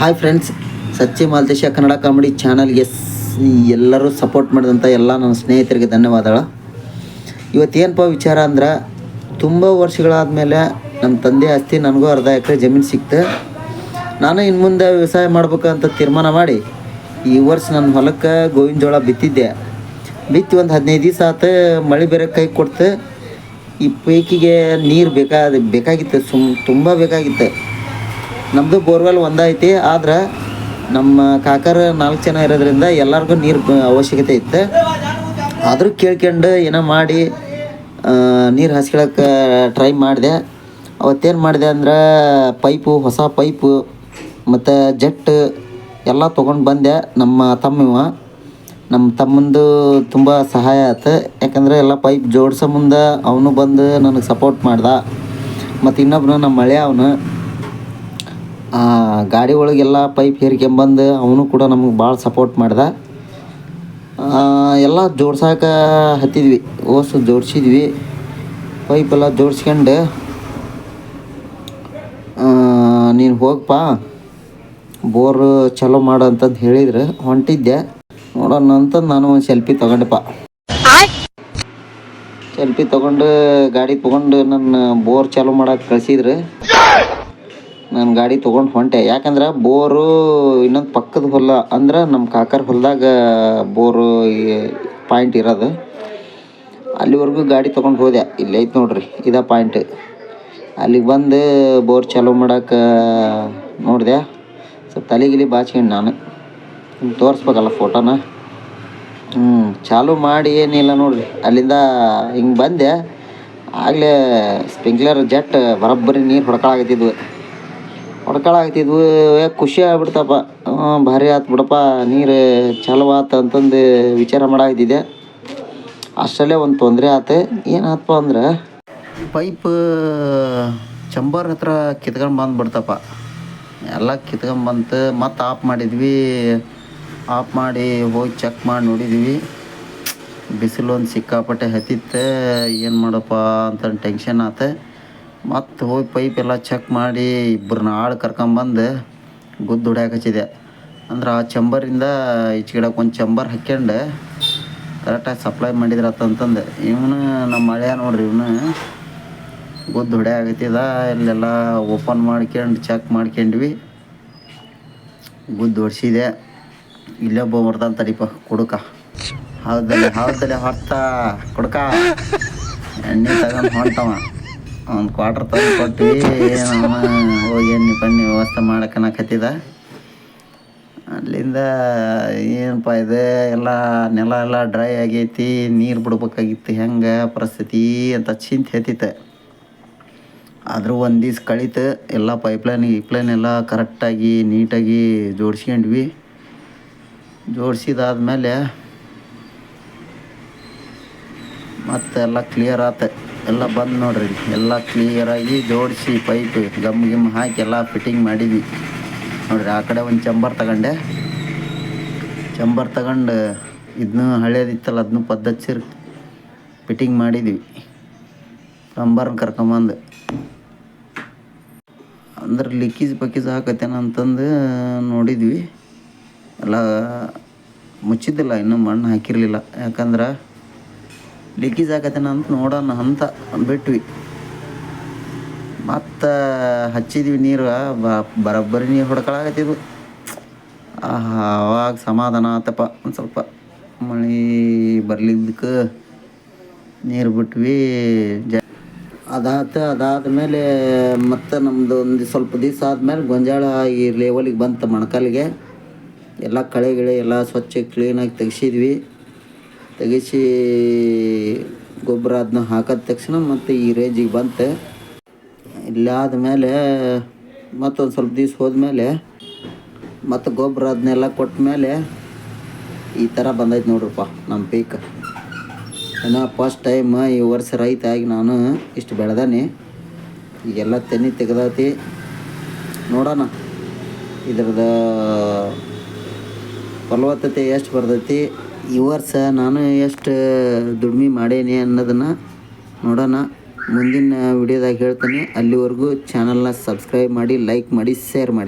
Hi friends, Sachchi Maltesha Kannada comedy ಚಾನಲ್ಗೆ ಎಲ್ಲರೂ support ಮಾಡಿದಂಥ ಎಲ್ಲ ನನ್ನ ಸ್ನೇಹಿತರಿಗೆ ಧನ್ಯವಾದಗಳು. ಇವತ್ತೇನಪ್ಪ ವಿಚಾರ ಅಂದ್ರೆ, ತುಂಬ ವರ್ಷಗಳಾದಮೇಲೆ ನಮ್ಮ ತಂದೆ ಆಸ್ತಿ ನನಗೂ ಅರ್ಧ ಎಕರೆ ಜಮೀನು ಸಿಕ್ತು. ನಾನು ಇನ್ನು ಮುಂದೆ ವ್ಯವಸಾಯ ಮಾಡ್ಬೇಕಂತ ತೀರ್ಮಾನ ಮಾಡಿ ಈ ವರ್ಷ ನನ್ನ ಹೊಲಕ್ಕೆ ಗೋವಿನ ಜೋಳ ಬಿತ್ತಿದ್ದೆ. ಬಿತ್ತಿ ಒಂದು 15 ದಿವಸ ಆತು, ಮಳೆ ಬೇರೆ ಕೈ ಕೊಡ್ತು. ಈ ಪೈಕಿಗೆ ನೀರು ಬೇಕಾಗಿತ್ತು, ತುಂಬ ಬೇಕಾಗಿತ್ತು. ನಮ್ಮದು ಬೋರ್ವೆಲ್ ಒಂದೈತಿ, ಆದ್ರೆ ನಮ್ಮ ಕಾಕರ 4 ಜನ ಇರೋದ್ರಿಂದ ಎಲ್ಲರಿಗೂ ನೀರು ಅವಶ್ಯಕತೆ ಇತ್ತು. ಆದರೂ ಕೇಳ್ಕೊಂಡು ಏನೋ ಮಾಡಿ ನೀರು ಹಾಸ್ಕೊಳಕ್ಕೆ ಟ್ರೈ ಮಾಡಿದೆ. ಅವತ್ತೇನು ಮಾಡಿದೆ ಅಂದ್ರೆ, ಹೊಸ ಪೈಪು ಮತ್ತು ಜಟ್ಟು ಎಲ್ಲ ತೊಗೊಂಡು ಬಂದೆ. ನಮ್ಮ ತಮ್ಮಂದು ತುಂಬ ಸಹಾಯ ಆಯ್ತು. ಯಾಕಂದರೆ ಎಲ್ಲ ಪೈಪ್ ಜೋಡಿಸೋ ಮುಂದೆ ಅವನು ಬಂದು ನನಗೆ ಸಪೋರ್ಟ್ ಮಾಡ್ದ. ಮತ್ತು ಇನ್ನೊಬ್ಬನು ನಮ್ಮ ಮಳೆ ಅವನು ಗಾಡಿ ಒಳಗೆಲ್ಲ ಪೈಪ್ ಹೇರ್ಕೊಂಬಂದು ಅವನು ಕೂಡ ನಮಗೆ ಭಾಳ ಸಪೋರ್ಟ್ ಮಾಡ್ದ. ಎಲ್ಲ ಜೋಡ್ಸಕ್ಕೆ ಹತ್ತಿದ್ವಿ, ಜೋಡಿಸಿದ್ವಿ. ಪೈಪೆಲ್ಲ ಜೋಡಿಸ್ಕೊಂಡು ನೀನು ಹೋಗಪ್ಪ ಬೋರು ಚಲೋ ಮಾಡು ಅಂತಂದು ಹೇಳಿದ್ರು. ಹೊಂಟಿದ್ದೆ. ನೋಡೋಣ ಅಂತಂದು ನಾನು ಒಂದು ಸೆಲ್ಫಿ ತೊಗೊಂಡೆಪ್ಪ. ಸೆಲ್ಫಿ ತೊಗೊಂಡು ಗಾಡಿ ತೊಗೊಂಡು ನನ್ನ ಬೋರ್ ಚಾಲೂ ಮಾಡೋಕೆ ಕಳಿಸಿದ್ರು. ನಾನು ಗಾಡಿ ತೊಗೊಂಡು ಹೊಂಟೆ. ಯಾಕಂದ್ರೆ ಬೋರು ಇನ್ನೊಂದು ಪಕ್ಕದ ಹೊಲ, ಅಂದ್ರೆ ನಮ್ಮ ಕಾಕರ ಹೊಲದಾಗ ಬೋರು ಪಾಯಿಂಟ್ ಇರೋದು. ಅಲ್ಲಿವರೆಗೂ ಗಾಡಿ ತೊಗೊಂಡು ಹೋದೆ. ಇಲ್ಲಿ ಐತೆ ನೋಡ್ರಿ, ಇದೇ ಪಾಯಿಂಟ್. ಅಲ್ಲಿಗೆ ಬಂದು ಬೋರ್ ಚಾಲೂ ಮಾಡೋಕೆ ನೋಡಿದೆ. ಸ್ವಲ್ಪ ತಲೆಗಿಲಿ ಬಾಚ್ಕೊಂಡು ನಾನು ತೋರಿಸ್ಬೇಕಲ್ಲ ಫೋಟೋನ. ಚಾಲೂ ಮಾಡಿ ಏನಿಲ್ಲ ನೋಡ್ರಿ, ಅಲ್ಲಿಂದ ಹಿಂಗೆ ಬಂದೆ. ಆಗಲೇ ಸ್ಪ್ರಿಂಕ್ಲರ್ ಜೆಟ್ ಬರೋಬ್ಬರಿ ನೀರು ಹೊಡ್ಕೊಳಾಗತ್ತಿದ್ವು. ಖುಷಿ ಆಗ್ಬಿಡ್ತಪ್ಪ. ಭಾರಿ ಆತು ಬಿಡಪ್ಪ, ನೀರು ಚಾಲು ಆತು ಅಂತಂದು ವಿಚಾರ ಮಾಡಾಕತ್ತಿದ್ದೆ. ಅಷ್ಟರಲ್ಲೇ ಒಂದು ತೊಂದರೆ ಆತು. ಏನಾತಪ್ಪ ಅಂದ್ರೆ, ಪೈಪ್ ಚಂಬರ್ ಹತ್ರ ಕಿತ್ಕೊಂಡು ಬಂದುಬಿಡ್ತಪ್ಪ. ಎಲ್ಲ ಕಿತ್ಕೊಂಬಂತು. ಮತ್ತು ಆಫ್ ಮಾಡಿದ್ವಿ. ಆಫ್ ಮಾಡಿ ಹೋಗಿ ಚೆಕ್ ಮಾಡಿ ನೋಡಿದ್ವಿ. ಬಿಸಿಲು ಒಂದು ಸಿಕ್ಕಾಪಟ್ಟೆ ಹತ್ತಿತ್ತು. ಏನು ಮಾಡಪ್ಪ ಅಂತ ಟೆನ್ಷನ್ ಆತು. ಮತ್ತು ಹೋಗಿ ಪೈಪೆಲ್ಲ ಚೆಕ್ ಮಾಡಿ ಇಬ್ಬರನ್ನ ಆಳು ಕರ್ಕೊಂಬಂದು ಗುದ್ದು ಹೊಡ್ಯಾಕೆ ಹಚ್ಚಿದೆ. ಅಂದ್ರೆ ಆ ಚಂಬರಿಂದ ಈಚೆಗಿಡಕ್ಕೆ ಒಂದು ಚಂಬರ್ ಹಾಕ್ಯಂಡು ಕರೆಕ್ಟಾಗಿ ಸಪ್ಲೈ ಮಾಡಿದ್ರತ್ತಂತಂದು. ಇವನು ನಮ್ಮ ಮಳೆಯ ನೋಡ್ರಿ, ಇವನು ಗುದ್ದು ಹೊಡ್ಯಾಕತ್ತಿದ. ಇಲ್ಲೆಲ್ಲ ಓಪನ್ ಮಾಡ್ಕೊಂಡು ಚೆಕ್ ಮಾಡ್ಕೊಂಡ್ವಿ. ಗುದ್ದು ಹೊಡ್ಸಿದೆ. ಇಲ್ಲೇ ಬರ್ತಾನೆ ತಡಿಪ ಕುಡುಕ. ಹೌದಲ್ಲೇ ಹೊತ್ತ ಕುಡುಕ ಎಣ್ಣೆ ತಗೊಂಡು ಹೊಂಟವ. ಒಂದು ಕ್ವಾರ್ಟರ್ ತಂದು ಕೊಟ್ವಿ. ಹೋಗಿ ಎಣ್ಣೆ ಪಣ್ಣೆ ವ್ಯವಸ್ಥೆ ಮಾಡಕ್ಕನಕತ್ತಿದ. ಅಲ್ಲಿಂದ ಏನಪ್ಪ ಇದೆ, ಎಲ್ಲ ನೆಲ ಎಲ್ಲ ಡ್ರೈ ಆಗೈತಿ, ನೀರು ಬಿಡ್ಬೇಕಾಗಿತ್ತು. ಹೆಂಗೆ ಪರಿಸ್ಥಿತಿ ಅಂತ ಚಿಂತೆ ಹತ್ತಿತ್ತು. ಆದರೂ ಒಂದು ದಿವ್ಸ ಕಳೀತು. ಎಲ್ಲ ಪೈಪ್ಲೈನ್ ಎಲ್ಲ ಕರೆಕ್ಟಾಗಿ ನೀಟಾಗಿ ಜೋಡಿಸ್ಕೊಂಡ್ವಿ. ಜೋಡಿಸಿದಾದ್ಮೇಲೆ ಮತ್ತೆಲ್ಲ ಕ್ಲಿಯರ್ ಆಯ್ತು. ಎಲ್ಲ ಬಂದು ನೋಡ್ರಿ, ಎಲ್ಲ ಕ್ಲಿಯರಾಗಿ ಜೋಡಿಸಿ ಪೈಪ್ ಗಮ್ ಹಾಕಿ ಎಲ್ಲ ಫಿಟ್ಟಿಂಗ್ ಮಾಡಿದ್ವಿ ನೋಡ್ರಿ. ಆ ಕಡೆ ಒಂದು ಚಂಬರ್ ತಗೊಂಡು ಇದನ್ನು ಹಳೇದಿತ್ತಲ್ಲ, ಅದನ್ನು ಪದ್ಧತಿ ಫಿಟ್ಟಿಂಗ್ ಮಾಡಿದ್ವಿ. ಪ್ಲಂಬರ್ನ ಕರ್ಕೊಂಬಂದು. ಅಂದ್ರೆ ಲೀಕೇಜ್ ಹಾಕತ್ತೇನ ಅಂತಂದು ನೋಡಿದ್ವಿ. ಎಲ್ಲ ಮುಚ್ಚಿದ್ದಿಲ್ಲ, ಇನ್ನೂ ಮಣ್ಣು ಹಾಕಿರಲಿಲ್ಲ. ಯಾಕಂದ್ರೆ ಲೀಕೇಜ್ ಆಗತ್ತೇನ ಅಂತ ನೋಡೋಣ ಅಂತ ಬಿಟ್ವಿ. ಮತ್ತು ಹಚ್ಚಿದ್ವಿ ನೀರು. ಬರೋಬ್ಬರಿ ನೀರು ಹೊಡ್ಕೊಳಾಗತ್ತಿದ್ವು. ಅವಾಗ ಸಮಾಧಾನ ಆತಪ್ಪ. ಒಂದು ಸ್ವಲ್ಪ ಮಳೆ ಬರ್ಲಿದ್ದಕ್ಕೆ ನೀರು ಬಿಟ್ವಿ. ಅದಾದಮೇಲೆ ಮತ್ತು ನಮ್ಮದು ಒಂದು ಸ್ವಲ್ಪ ದಿವಸ ಆದಮೇಲೆ ಗೊಂಜಾಳ ಈ ಲೆವೆಲಿಗೆ ಬಂತು. ಮೊಣಕಾಲಿಗೆ ಎಲ್ಲ ಕಳೆ ಎಲ್ಲ ಸ್ವಚ್ಛ ಕ್ಲೀನಾಗಿ ತೆಗಿಸಿ ಗೊಬ್ಬರ ಅದನ್ನ ಹಾಕಿದ ತಕ್ಷಣ ಮತ್ತು ಈ ರೇಂಜಿಗೆ ಬಂತು. ಇಲ್ಲಾದ ಮೇಲೆ ಮತ್ತೊಂದು ಸ್ವಲ್ಪ ದಿವ್ಸ ಹೋದ್ಮೇಲೆ ಮತ್ತು ಗೊಬ್ಬರ ಅದನ್ನೆಲ್ಲ ಕೊಟ್ಟ ಮೇಲೆ ಈ ಥರ ಬಂದೈತೆ ನೋಡ್ರಪ್ಪ ನಮ್ಮ ಪೀಕ್. ಏನೋ ಫಸ್ಟ್ ಟೈಮ್ ಈ ವರ್ಷ ರೈತ ಆಗಿ ನಾನು ಇಷ್ಟು ಬೆಳೆದಾನೆ. ಈಗೆಲ್ಲ ತೆನಿ ತೆಗೆದೈತಿ. ನೋಡೋಣ ಇದ್ರದ್ದು ಫಲವತ್ತತೆ ಎಷ್ಟು ಬರ್ತೈತಿ, ಈ ವರ್ಷ ನಾನು ಎಷ್ಟು ದುಡಿಮೆ ಮಾಡೇನಿ ಅನ್ನೋದನ್ನು ನೋಡೋಣ. ಮುಂದಿನ ವಿಡಿಯೋದಾಗ ಹೇಳ್ತೀನಿ. ಅಲ್ಲಿವರೆಗೂ ಚಾನಲ್ನ ಸಬ್ಸ್ಕ್ರೈಬ್ ಮಾಡಿ, ಲೈಕ್ ಮಾಡಿ, ಶೇರ್ ಮಾಡಿ.